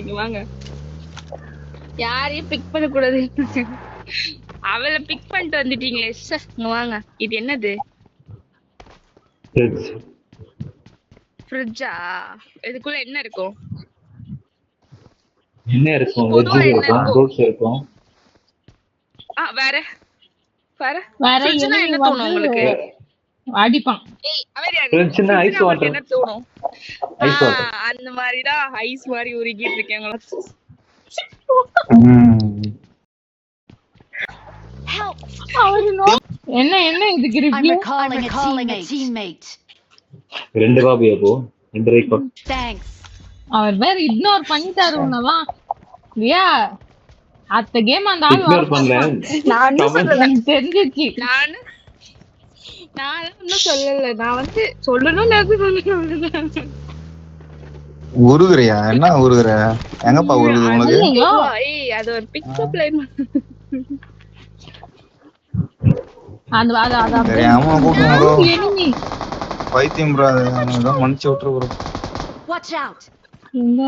இங்க வாங்க. யாரையும் பிக் பண்ண கூடாது. அவளை பிக் பண்ணிட்டு வந்துட்டீங்களே. இங்க வாங்க. இது என்னது? ஃப்ரிட்ஜா? இதுக்குள்ள என்ன இருக்கும்? என்ன இருக்கும்? வெஜ்ஜஸ் இருக்கும், ஃப்ரூட்ஸ் இருக்கும். வேற வேற வேற ஃப்ரிட்ஜ்னா என்ன தோணும் உங்களுக்கு? அடிப்பான். ஏய் அமைதியா இரு. ஃப்ரிட்ஜ்னா ஐஸ் ஃப்ரிட்ஜ்னா உங்களுக்கு வாட்டர். என்ன தோணும்? Ice water. அந்த மாதிரி தான் ஐஸ் மாதிரி உருகிட்டு இருக்கேன் உங்களை. என்ன என்ன இதுக்கு I'm review? recalling a teammate. ரெண்டு காபியா போ. ரெண்டு ரெக்கார்ட். Thanks. அவர் வேற இக்னோர் பண்ணிட்டாரு உனவா. ரியா அத்த கேம் அந்த ஆள் இக்னோர் பண்ணல. நான் எனக்கு தெரிஞ்சிச்சு. நான் ஒன்னும் சொல்லல. நான் வந்து சொல்லணும்னு நினைச்சு உருகுறியா? என்ன உருகுற? எங்கப்பா உருகுது உனக்கு? ஏய் அது ஒரு பிக்கப் லைன். அந்த அத தெரியாம கூப்பிடுங்க. எனிமி பைத்தியம் ப்ரோ. அத மன்னிச்சு விட்டுரு ப்ரோ. Watch out. இந்த